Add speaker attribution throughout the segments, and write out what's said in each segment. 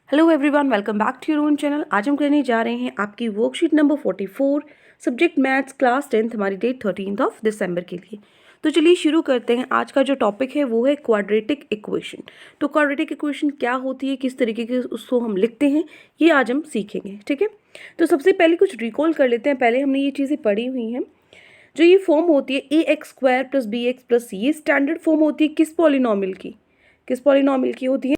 Speaker 1: Hello everyone, welcome back to your own channel. आज हम करने जा रहे हैं आपकी worksheet number 44 subject maths class 10th हमारी डेट 13 दिसंबर के लिए। तो चलिए शुरू करते हैं। आज का जो टॉपिक है वो है क्वाड्रेटिक इक्वेशन। तो क्वाड्रेटिक इक्वेशन क्या होती है, किस तरीके के उसको हम लिखते हैं, ये आज हम सीखेंगे। ठीक है, तो सबसे पहले कुछ रिकॉल कर लेते हैं। पहले हमने ये चीज़ें पढ़ी हुई हैं। जो ये फॉर्म होती है ax² + bx + c, ये स्टैंडर्ड फॉर्म होती है किस पॉलिनॉमियल की? किस पॉलिनॉमियल की होती है?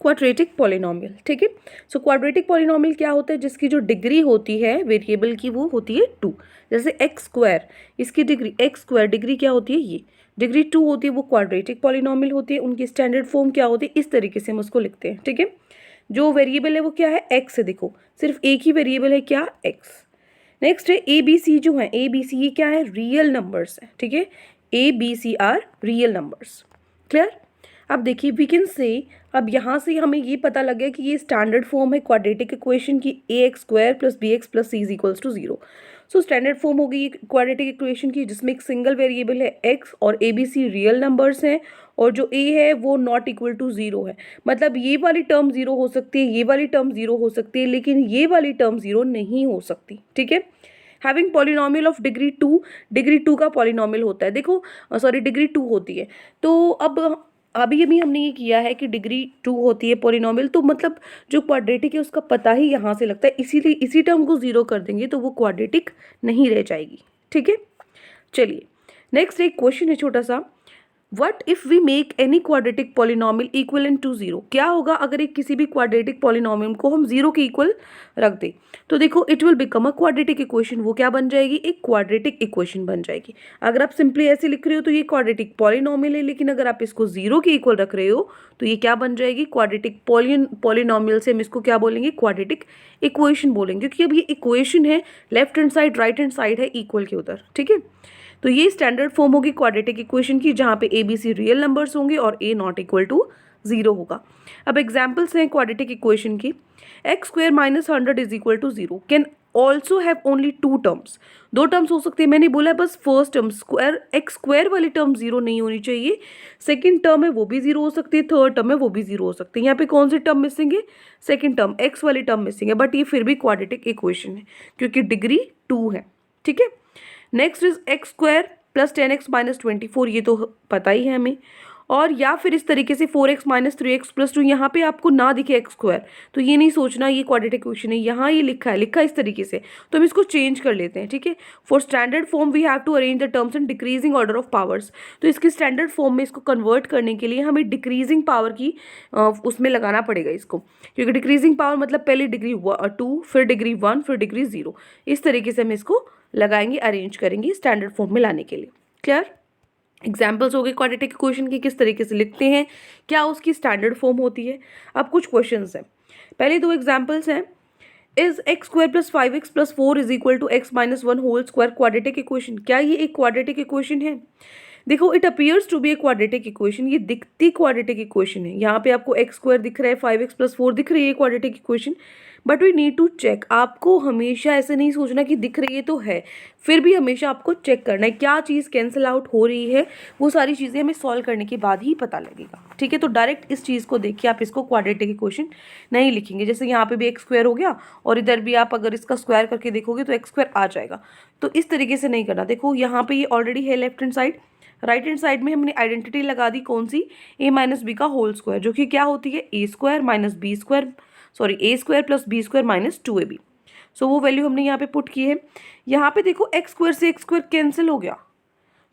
Speaker 1: Quadratic polynomial. ठीक है, सो क्वाड्रेटिक पॉलिनॉमियल क्या होता है? जिसकी जो डिग्री होती है वेरिएबल की वो होती है 2। जैसे x², इसकी डिग्री x² डिग्री क्या होती है? ये डिग्री 2 होती है, वो क्वाड्रेटिक पॉलिनॉमियल होती है। उनकी स्टैंडर्ड फॉर्म क्या होती है? इस तरीके से हम उसको लिखते हैं। ठीक है, जो वेरिएबल है वो क्या है? x है। देखो सिर्फ एक ही वेरिएबल है, क्या? x। नेक्स्ट है ABC। जो है ABC, ये क्या है? रियल नंबर्स है। ठीक है, ABC are real numbers. Clear? अब देखिए वी कैन से, अब यहाँ से हमें ये पता लग गया कि ये स्टैंडर्ड फॉर्म है क्वाड्रेटिक इक्वेशन की ax² + bx + c = 0। So standard form होगी ये क्वाड्रेटिक इक्वेशन की, जिसमें एक सिंगल वेरिएबल है x और ABC रियल नंबर्स हैं, और जो a है वो नॉट इक्वल टू 0 है। मतलब ये वाली टर्म 0 हो सकती है, ये वाली टर्म 0 हो सकती है, लेकिन ये वाली टर्म 0 नहीं हो सकती। ठीक है, having polynomial of degree 2, degree 2 का पॉलिनॉमियल होता है। देखो सॉरी, डिग्री 2 होती है। तो अब अभी अभी हमने ये किया है कि डिग्री 2 होती है पॉलिनॉमियल, तो मतलब जो क्वाड्रेटिक है उसका पता ही यहाँ से लगता है, इसीलिए इसी टर्म को 0 कर देंगे तो वो क्वाड्रेटिक नहीं रह जाएगी। ठीक है, चलिए नेक्स्ट एक क्वेश्चन है छोटा सा। What if we make any quadratic polynomial equal to 0? क्या होगा अगर एक किसी भी क्वाड्रेटिक पॉलिनॉमियल को हम 0 के इक्वल रख दें? तो देखो it will become a quadratic equation. वो क्या बन जाएगी? एक क्वाड्रेटिक इक्वेशन बन जाएगी। अगर आप सिंपली ऐसे लिख रहे हो तो ये क्वाड्रेटिक पॉलिनॉमियल है, लेकिन अगर आप इसको 0 के इक्वल रख रहे हो तो ये क्या बन जाएगी? क्वाड्रेटिक पॉलिनॉमियल से हम इसको क्या बोलेंगे? क्वाड्रेटिक इक्वेशन बोलेंगे, क्योंकि अब ये इक्वेशन है, left hand side right hand side है इक्वल के उधर। ठीक है, तो ये स्टैंडर्ड फॉर्म होगी क्वाड्रेटिक इक्वेशन की, जहाँ पे ABC रियल नंबर्स होंगे और A नॉट इक्वल टू 0 होगा। अब एग्जाम्पल्स हैं क्वाड्रेटिक इक्वेशन की। x² - 100 = 0 can also have only 2 terms. 2 terms हो सकते हैं। मैंने बोला बस फर्स्ट टर्म x² वाली टर्म 0 नहीं होनी चाहिए, सेकेंड टर्म है वो भी 0 हो सकती है, थर्ड टर्म है वो भी 0 हो सकती है। यहाँ पे कौन सी टर्म मिसिंग है? सेकेंड टर्म, x वाली टर्म मिसिंग है, बट ये फिर भी क्वाड्रेटिक इक्वेशन है क्योंकि डिग्री 2 है। ठीक है, नेक्स्ट इज x² + 10x - 24, ये तो पता ही है हमें। और या फिर इस तरीके से 4x - 3x + 2, यहाँ पे आपको ना दिखे x² तो ये नहीं सोचना ये क्वाड्रेटिक इक्वेशन है, यहाँ ये लिखा है इस तरीके से, तो हम इसको चेंज कर लेते हैं। ठीक है, for standard form we have to arrange the terms in decreasing order of powers. तो इसकी स्टैंडर्ड फॉर्म में इसको कन्वर्ट करने के लिए हमें डिक्रीजिंग पावर की उसमें लगाना पड़ेगा इसको, क्योंकि डिक्रीजिंग पावर मतलब पहले डिग्री 2, फिर डिग्री 1, फिर डिग्री 0, इस तरीके से हम इसको लगाएंगे, अरेंज करेंगे स्टैंडर्ड फॉर्म में लाने के लिए। क्लियर? एग्जाम्पल्स हो गए क्वाड्रेटिक इक्वेशन की, किस तरीके से लिखते हैं, क्या उसकी स्टैंडर्ड फॉर्म होती है। अब कुछ क्वेश्चंस हैं। पहले 2 एग्जाम्पल्स हैं। Is x² + 5x + 4 = x - 1² quadratic equation? क्या ये एक क्वाड्रेटिक इक्वेशन है? देखो it appears to be a quadratic equation, ये दिखती क्वाड्रेटिक इक्वेशन है। यहाँ पे आपको x² दिख रहा है, 5x + 4 दिख रही है quadratic equation, but we need to check. आपको हमेशा ऐसे नहीं सोचना कि दिख रही है तो है, फिर भी हमेशा आपको चेक करना है क्या चीज़ कैंसिल आउट हो रही है। वो सारी चीज़ें हमें सॉल्व करने के बाद ही पता लगेगा। ठीक है, तो डायरेक्ट इस चीज़ को देख के आप इसको क्वाड्रेटिक इक्वेशन नहीं लिखेंगे। जैसे यहाँ पे भी x² हो गया और इधर भी आप अगर इसका स्क्वायर करके देखोगे तो x² आ जाएगा, तो इस तरीके से नहीं करना। देखो यहाँ पे ये ऑलरेडी है left hand side, right hand side में हमने आइडेंटिटी लगा दी कौन सी? a - b का होल स्क्वायर, जो कि क्या होती है? a² - b² sorry a² + b² - 2ab। सो वो वैल्यू हमने यहाँ पे पुट की है। यहाँ पे देखो x² से x² कैंसिल हो गया,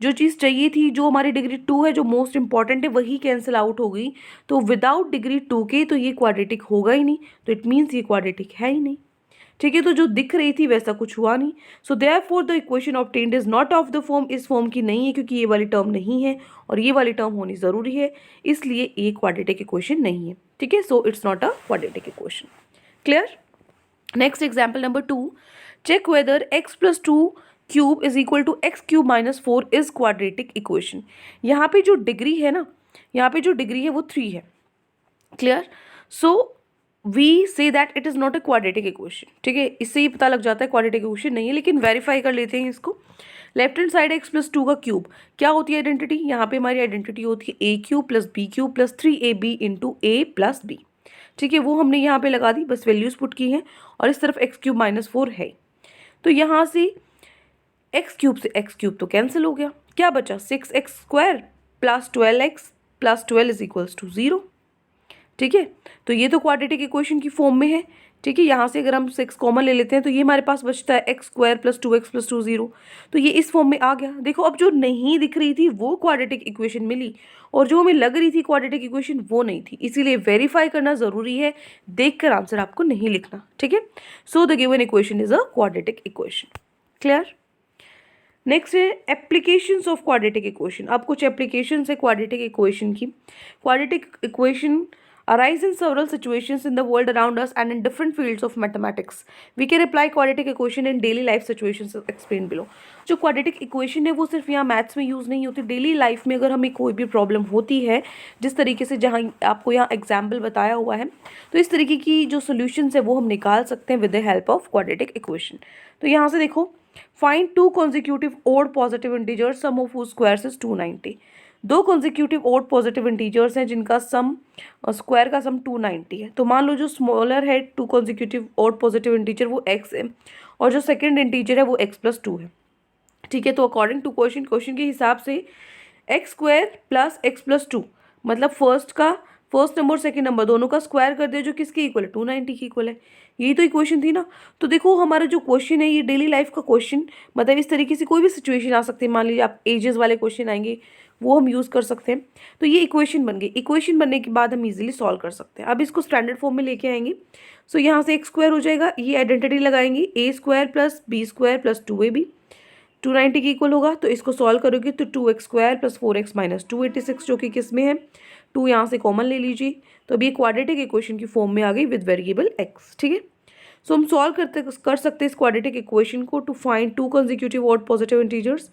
Speaker 1: जो चीज़ चाहिए थी, जो हमारी डिग्री 2 है, जो मोस्ट इंपॉर्टेंट है, वही कैंसिल आउट हो गई। तो विदाउट डिग्री 2 के तो ये क्वाड्रेटिक होगा ही नहीं, तो इट मीन्स ये क्वाड्रेटिक है ही नहीं। ठीक है, तो जो दिख रही थी वैसा कुछ हुआ नहीं। So therefore the equation obtained is not of the form, इस फॉर्म की नहीं है, क्योंकि ये वाली टर्म नहीं है और ये वाली टर्म होनी ज़रूरी है, इसलिए ये क्वाड्रेटिक इक्वेशन नहीं है। ठीक है, so it's not a quadratic equation. Clear? Next example number 2, check whether x + 2³ = x³ - 4 is quadratic equation. यहाँ पे जो डिग्री है ना, यहाँ पे जो डिग्री है वो 3 है। Clear? So we see that it is not a quadratic equation. ठीक है, इससे ही पता लग जाता है क्वाड्रेटिक इक्वेशन नहीं है, लेकिन वेरीफाई कर लेते हैं इसको। लेफ्ट हैंड साइड x + 2 का क्यूब, क्या होती है आइडेंटिटी? यहाँ पे हमारी आइडेंटिटी होती है a³ + b³ + 3ab × a + b। ठीक है, वो हमने यहाँ पे लगा दी, बस वैल्यूज़ पुट की हैं और इस तरफ x³ - 4 है। तो यहाँ से x³ से x³ तो कैंसिल हो गया, क्या बचा 6x² + 12x + 12 = 0। ठीक है, तो ये तो क्वाड्रेटिक इक्वेशन की फॉर्म में है। ठीक है, यहाँ से अगर हम 6 कॉमन ले लेते हैं तो ये हमारे पास बचता है x² + 2x + 2 0। तो ये इस फॉर्म में आ गया। देखो अब जो नहीं दिख रही थी वो क्वाड्रेटिक इक्वेशन मिली और जो हमें लग रही थी क्वाड्रेटिक इक्वेशन वो नहीं थी, इसीलिए वेरीफाई करना ज़रूरी है, देखकर आंसर आपको नहीं लिखना। ठीक है, so the given equation is a quadratic equation. Clear. Next है एप्लीकेशंस ऑफ क्वाड्रेटिक इक्वेशन। अब कुछ एप्लीकेशंस है क्वाड्रेटिक इक्वेशन की। Quadratic equation arise in several situations in the world around us and in different fields of mathematics. We can apply quadratic equation in daily life situations as explained below. जो quadratic equation है वो सिर्फ यहाँ maths में use नहीं होती, daily life में अगर हमें कोई भी प्रॉब्लम होती है, जिस तरीके से जहाँ आपको यहाँ एग्जाम्पल बताया हुआ है, तो इस तरीके की जो सोल्यूशंस है वो हम निकाल सकते हैं with the help of quadratic equation. तो यहाँ से देखो, find 2 consecutive odd positive integers sum of whose squares is 290। 2 consecutive odd positive integers हैं जिनका सम स्क्वायर का सम 290 है। तो मान लो जो स्मॉलर है 2 consecutive odd पॉजिटिव इंटीजर वो x है और जो सेकंड इंटीजर है वो x + 2 है। ठीक है, तो अकॉर्डिंग टू क्वेश्चन के हिसाब से x² + x + 2 मतलब फर्स्ट नंबर सेकंड नंबर दोनों का स्क्वायर कर दिया, जो किसके इक्वल है 290 के इक्वल है। यही तो इक्वेशन थी ना। तो देखो हमारा जो क्वेश्चन है ये डेली लाइफ का क्वेश्चन, मतलब इस तरीके से कोई भी सिचुएशन आ सकती है। मान लीजिए आप एजेस वाले क्वेश्चन आएंगे वो हम यूज़ कर सकते हैं। तो ये इक्वेशन बन गई। इक्वेशन बनने के बाद हम इजीली सॉल्व कर सकते हैं। अब इसको स्टैंडर्ड फॉर्म में लेके आएंगे। सो यहाँ से x² हो जाएगा, ये आइडेंटिटी लगाएंगे a² + b² + 2ab 290 के इक्वल होगा। तो इसको सॉल्व करोगे तो 2x² + 4x - 286 जो कि किस में है 2, यहाँ से कॉमन ले लीजिए। तो अब ये क्वाड्रेटिक इक्वेशन की फॉर्म में आ गई विद वेरिएबल x। ठीक है, सो हम सॉल्व कर सकते हैं इस क्वाड्रेटिक इक्वेशन को to find 2 consecutive odd positive integers।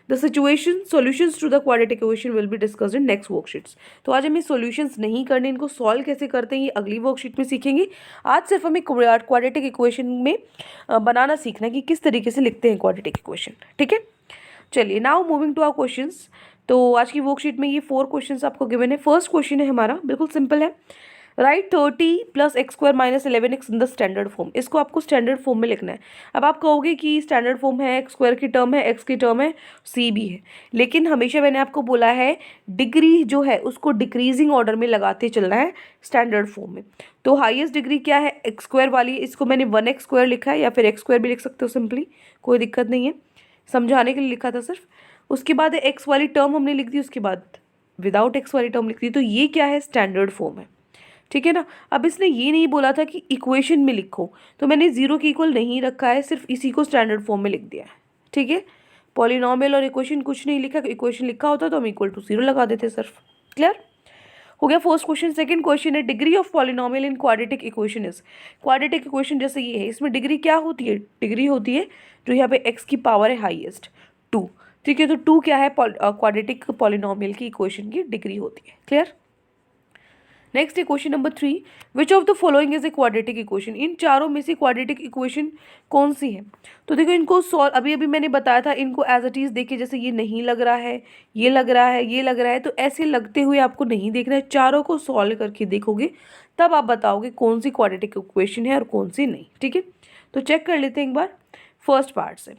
Speaker 1: The solutions to the quadratic equation will be discussed in next worksheets. तो आज हमें सॉल्यूशंस नहीं करने, इनको सॉल्व कैसे करते हैं ये अगली वर्कशीट में सीखेंगे। आज सिर्फ हमें क्वाड्रेटिक इक्वेशन में बनाना सीखना है कि किस तरीके से लिखते हैं क्वाड्रेटिक इक्वेशन। ठीक है, चलिए now moving to our questions. तो आज की वर्कशीट में ये 4 क्वेश्चंस आपको गिवन है। फर्स्ट क्वेश्चन है हमारा, बिल्कुल सिंपल है, right 30 + x² - 11x in the standard form. इसको आपको स्टैंडर्ड फॉर्म में लिखना है। अब आप कहोगे कि स्टैंडर्ड फॉर्म है, x² की टर्म है, x की टर्म है, c भी है, लेकिन हमेशा मैंने आपको बोला है डिग्री जो है उसको डिक्रीजिंग ऑर्डर में लगाते चलना है स्टैंडर्ड फॉर्म में। तो हाईएस्ट डिग्री क्या है x² वाली, इसको मैंने 1x² लिखा है, या फिर x² भी लिख सकते हो सिंपली, कोई दिक्कत नहीं है, समझाने के लिए लिखा था सिर्फ। उसके बाद x वाली टर्म हमने लिख दी, उसके बाद विदाउट x वाली टर्म लिख दी। तो ये क्या है स्टैंडर्ड फॉर्म है। ठीक है ना। अब इसने ये नहीं बोला था कि इक्वेशन में लिखो, तो मैंने 0 के इक्वल नहीं रखा है, सिर्फ इसी को स्टैंडर्ड फॉर्म में लिख दिया है। ठीक है, पॉलिनॉमियल और इक्वेशन कुछ नहीं लिखा, इक्वेशन लिखा होता तो हम = 0 लगा देते सिर्फ। क्लियर हो गया फर्स्ट क्वेश्चन। सेकंड क्वेश्चन है degree of polynomial in quadratic equation is. Quadratic equation जैसे ये है, इसमें डिग्री क्या होती है, डिग्री होती है जो यहाँ पे x की पावर है हाईएस्ट 2। ठीक है, तो 2 क्या है क्वाड्रेटिक पॉलिनॉमियल की इक्वेशन की डिग्री होती है। क्लियर। नेक्स्ट है question number 3, which of the following is a quadratic equation. इन चारों में से क्वाड्रेटिक इक्वेशन कौन सी है। तो देखो इनको सॉल्व, अभी मैंने बताया था, इनको एज इट इज देखिए, जैसे ये नहीं लग रहा है, ये लग रहा है, ये लग रहा है, तो ऐसे लगते हुए आपको नहीं देखना है, चारों को सॉल्व करके देखोगे तब आप बताओगे कौन सी क्वाड्रेटिक इक्वेशन है और कौन सी नहीं। ठीक है, तो चेक कर लेते हैं एक बार फर्स्ट पार्ट से।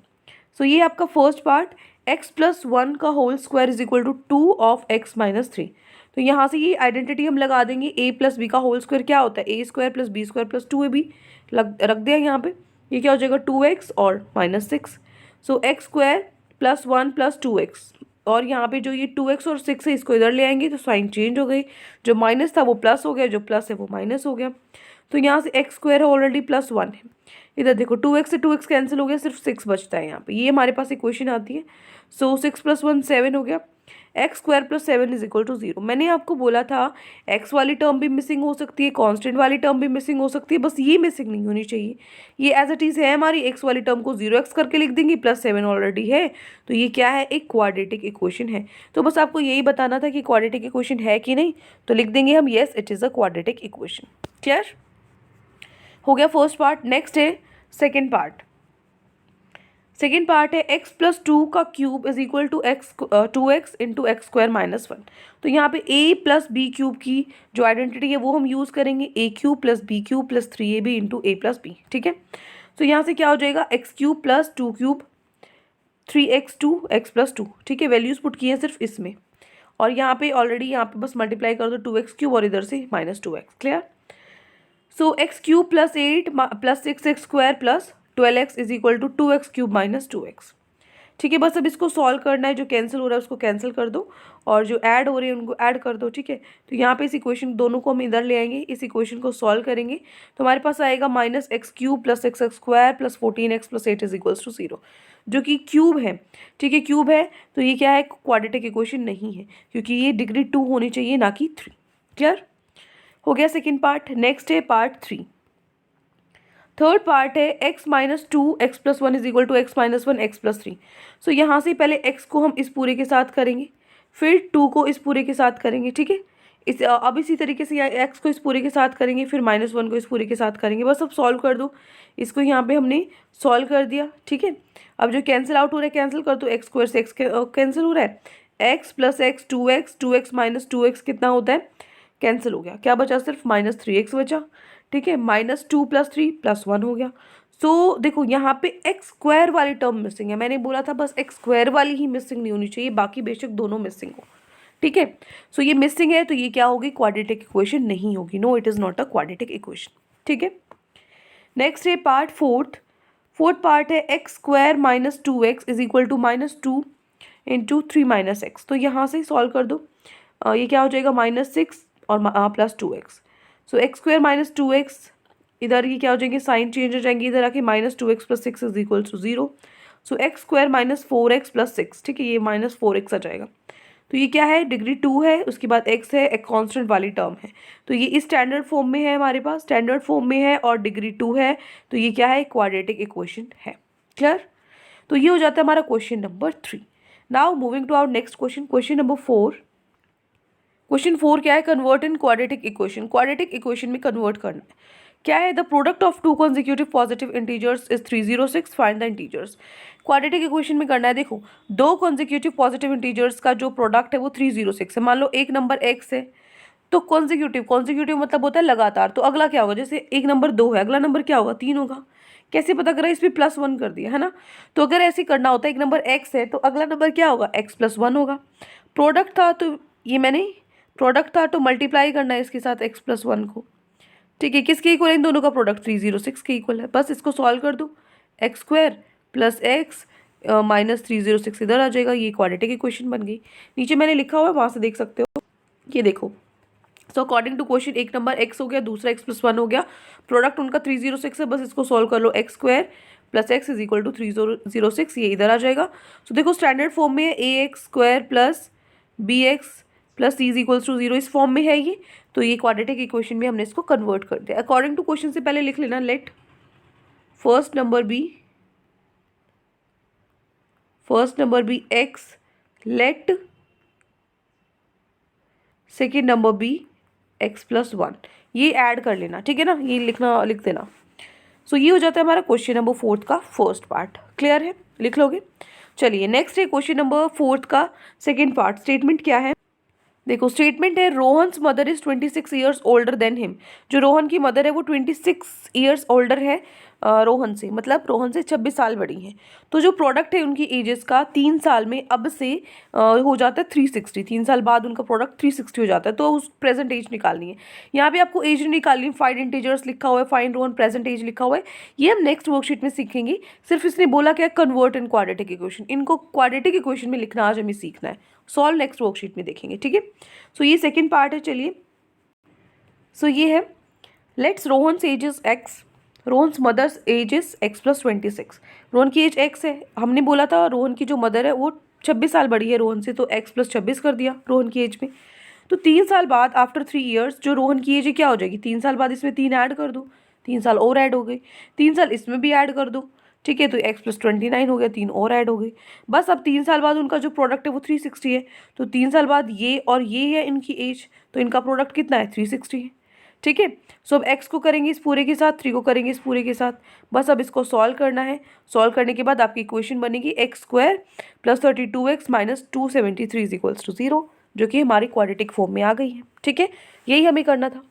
Speaker 1: सो ये आपका फर्स्ट पार्ट, x + 1 का whole square is equal to 2 of x - 3। तो यहाँ से ये आइडेंटिटी हम लगा देंगे, a + b का होल स्क्वायर क्या होता है a² + b² + 2ab रख दिया यहाँ पे। ये क्या हो जाएगा 2x और -6। सो x² + 1 + 2x, और यहाँ पे जो ये 2x और 6 है इसको इधर ले आएंगे तो साइन चेंज हो गई, जो माइनस था वो प्लस हो गया, जो प्लस है वो माइनस हो गया। तो यहाँ से x² है ऑलरेडी +1 है, इधर देखो 2x से 2x कैंसिल हो गया, सिर्फ 6 बचता है यहाँ पे, ये हमारे पास इक्वेशन आती है। सो 6 + 1 7 हो गया, x² + 7 = 0। मैंने आपको बोला था x वाली टर्म भी मिसिंग हो सकती है, कांस्टेंट वाली टर्म भी मिसिंग हो सकती है, बस ये मिसिंग नहीं होनी चाहिए। ये एज इट इज़ है हमारी, x वाली टर्म को 0x करके लिख देंगे, +7 ऑलरेडी है, तो ये क्या है एक क्वाड्रेटिक इक्वेशन है। तो बस आपको यही बताना था कि क्वाड्रेटिक इक्वेशन है कि नहीं, तो लिख देंगे हम yes it is a quadratic equation. Clear हो गया फर्स्ट पार्ट। नेक्स्ट है सेकेंड पार्ट। सेकेंड पार्ट है एक्स प्लस टू का cube is equal to X 2x into X square minus 1। तो यहाँ पे a प्लस बी क्यूब की जो आइडेंटिटी है वो हम यूज़ करेंगे, A cube plus B cube plus 3ab into A plus B. ठीक है, तो यहाँ से क्या हो जाएगा, X cube plus two cube 3x2 x plus 2। ठीक है, वैल्यूज़ पुट किए हैं सिर्फ इसमें, और यहाँ पे ऑलरेडी यहाँ पे बस मल्टीप्लाई कर दो 2x क्यूब और इधर से minus 2x। Clear. So X cube plus 8 plus 6x square plus 12x is equal to 2x cube minus 2x। ठीक है, बस अब इसको सॉल्व करना है, जो कैंसिल हो रहा है उसको कैंसिल कर दो और जो ऐड हो रहे हैं उनको ऐड कर दो। ठीक है, तो यहाँ पे इस इक्वेशन दोनों को हम इधर ले आएंगे, इस इक्वेशन को सॉल्व करेंगे तो हमारे पास आएगा minus X cube plus X square plus 14x plus 8 is equals to 0, जो कि क्यूब है। ठीक है, क्यूब है तो ये क्या है, क्वाड्रेटिक इक्वेशन नहीं है, क्योंकि ये डिग्री 2 होनी चाहिए ना कि 3। क्लियर हो गया सेकेंड पार्ट। नेक्स्ट है पार्ट 3। थर्ड पार्ट है x minus 2 X plus 1 is equal to X minus 1 X plus 3। So यहाँ से पहले x को हम इस पूरे के साथ करेंगे, फिर 2 को इस पूरे के साथ करेंगे। ठीक है, अब इसी तरीके से x को इस पूरे के साथ करेंगे, फिर माइनस 1 को इस पूरे के साथ करेंगे। बस अब सॉल्व कर दो, इसको यहाँ पे हमने सॉल्व कर दिया। ठीक है, अब जो कैंसिल आउट हो रहा है कैंसिल कर दो, एक्स स्क्वायर से एक्स कैंसिल हो रहा है, x plus x 2x minus 2x कितना होता है, कैंसिल हो गया, क्या बचा, सिर्फ माइनस 3x बचा। ठीक है, माइनस 2 प्लस 3 प्लस 1 हो गया। सो देखो यहाँ पे एक्स स्क्वायर वाली टर्म मिसिंग है, मैंने बोला था बस एक्स स्क्वायर वाली ही मिसिंग नहीं होनी चाहिए, बाकी बेशक दोनों मिसिंग हो। ठीक है, सो ये मिसिंग है तो ये क्या होगी, क्वाड्रेटिक इक्वेशन नहीं होगी। No, it is not a quadratic equation. ठीक है, नेक्स्ट है पार्ट फोर्थ पार्ट है X square minus 2x is equal to minus 2 into 3 minus X. तो यहाँ से सॉल्व कर दो, ये क्या हो जाएगा, -6 और प्लस 2x। सो एक्स स्क्वायर माइनस 2x, इधर ये क्या हो जाएंगे, साइन चेंज हो जाएंगे, इधर आके -2x plus 6 is equal to 0। So X square minus 4x plus 6। ठीक है, ये -4x आ जाएगा। तो ये क्या है, डिग्री 2 है, उसके बाद x है, एक कांस्टेंट वाली टर्म है, तो ये इस स्टैंडर्ड फॉर्म में है, हमारे पास स्टैंडर्ड फॉर्म में है और डिग्री 2 है, तो ये क्या है, क्वाड्रेटिक इक्वेशन है। क्लियर, तो ये हो जाता है हमारा question number 3। Now moving to our next question, question number 4। Question 4 क्या है, convert in quadratic equation. Quadratic equation में कन्वर्ट करना है, क्या है, the product of two consecutive positive integers is 306, find the integers. Quadratic equation में करना है, देखो दो कॉन्जिक्यूटिव पॉजिटिव इंटीजर्स का जो प्रोडक्ट है वो 306 है। मान लो एक नंबर x है, तो कॉन्जिक्यूटिव मतलब होता है लगातार, तो अगला क्या होगा, जैसे एक नंबर 2 है, अगला नंबर क्या होगा, 3 होगा। कैसे पता करा, इस पर +1 कर दिया है ना, तो अगर ऐसे करना होता है, एक नंबर x है तो अगला नंबर क्या होगा, x प्लस 1 होगा। प्रोडक्ट था तो ये मैंने प्रोडक्ट था तो मल्टीप्लाई करना है इसके साथ x प्लस 1 को। ठीक है, किसके इक्वल है, इन दोनों का प्रोडक्ट 306 के इक्वल है। बस इसको सॉल्व कर दो, x square plus x minus 306 इधर आ जाएगा, ये क्वाड्रेटिक इक्वेशन बन गई। नीचे मैंने लिखा हुआ है, वहाँ से देख सकते हो, ये देखो। सो अकॉर्डिंग टू क्वेश्चन, एक नंबर x हो गया, दूसरा x प्लस 1 हो गया, प्रोडक्ट उनका 306 है, बस इसको सॉल्व कर लो, X square plus X is equal to 306, ये इधर आ जाएगा। सो देखो स्टैंडर्ड फॉर्म में है, ax square plus bx plus c is equals to 0, इस फॉर्म में है ये, तो ये क्वाड्रेटिक इक्वेशन में हमने इसको कन्वर्ट कर दिया। अकॉर्डिंग टू क्वेश्चन से पहले लिख लेना, let first number be x, let second number be x plus 1, ये ऐड कर लेना। ठीक है ना, ये लिख देना। सो ये हो जाता है हमारा क्वेश्चन नंबर 4 का फर्स्ट पार्ट। क्लियर है, लिख लोगे। चलिए नेक्स्ट है क्वेश्चन नंबर 4 का सेकेंड पार्ट। स्टेटमेंट क्या है, देखो स्टेटमेंट है, Rohan's mother is 26 years older than him. जो रोहन की मदर है वो 26 ईयर्स ओल्डर है रोहन से, मतलब रोहन से 26 साल बड़ी हैं। तो जो प्रोडक्ट है उनकी एजेस का 3 साल में अब से हो जाता है 360, 3 साल बाद उनका प्रोडक्ट 360 हो जाता है, तो उस प्रेजेंट एज निकालनी है। यहाँ पे आपको एज निकालनी है, फाइंड इंटीजर्स लिखा हुआ है, फाइंड रोहन प्रेजेंट एज लिखा हुआ है, ये हम नेक्स्ट वर्कशीट में सीखेंगे। सिर्फ इसने बोला क्या, कन्वर्ट इन क्वाड्रेटिक इक्वेशन, इनको क्वाड्रेटिक इक्वेशन में लिखना आज हमें सीखना है, सॉल्व नेक्स्ट वर्कशीट में देखेंगे। ठीक है, सो ये सेकेंड पार्ट है। चलिए, सो ये है, let's Rohan's ages X, Rohan's mother's age is X plus 26। Rohan की एज एक्स है, हमने बोला था रोहन की जो मदर है वो 26 साल बड़ी है रोहन से, तो एक्स प्लस 26 कर दिया रोहन की एज में। तो 3 साल बाद आफ्टर 3 ईयर्स जो रोहन की एज है क्या हो जाएगी, 3 साल बाद इसमें 3 ऐड कर दो, 3 साल और ऐड हो गई, 3 साल इसमें भी ऐड कर दो। ठीक है, तो एक्स प्लस 29 हो गया, 3 और ऐड हो गई। बस अब 3 साल बाद उनका जो प्रोडक्ट है वो 360 है, तो 3 साल बाद ये और ये है इनकी एज, तो इनका प्रोडक्ट कितना है, 360 है। ठीक है। सो अब x को करेंगे इस पूरे के साथ, 3 को करेंगे इस पूरे के साथ। बस अब इसको सॉल्व करना है। सॉल्व करने के बाद आपकी इक्वेशन बनेगी x² + 32x - 273 = 0, जो कि हमारी क्वाड्रेटिक फॉर्म में आ गई है। ठीक है, यही हमें करना था।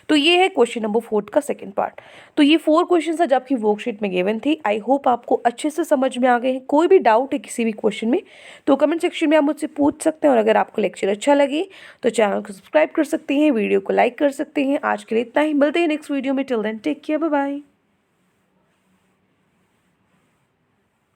Speaker 1: तो ये है क्वेश्चन नंबर 4 का सेकंड पार्ट। तो ये 4 क्वेश्चंस आज आपकी वर्कशीट में गिवन थी। आई होप आपको अच्छे से समझ में आ गए हैं। कोई भी डाउट है किसी भी क्वेश्चन में तो कमेंट सेक्शन में आप मुझसे पूछ सकते हैं, और अगर आपको लेक्चर अच्छा लगे तो चैनल को सब्सक्राइब कर सकते हैं, वीडियो को लाइक कर सकते हैं। आज के लिए इतना ही, मिलते हैं नेक्स्ट वीडियो में। Till then take care, bye bye.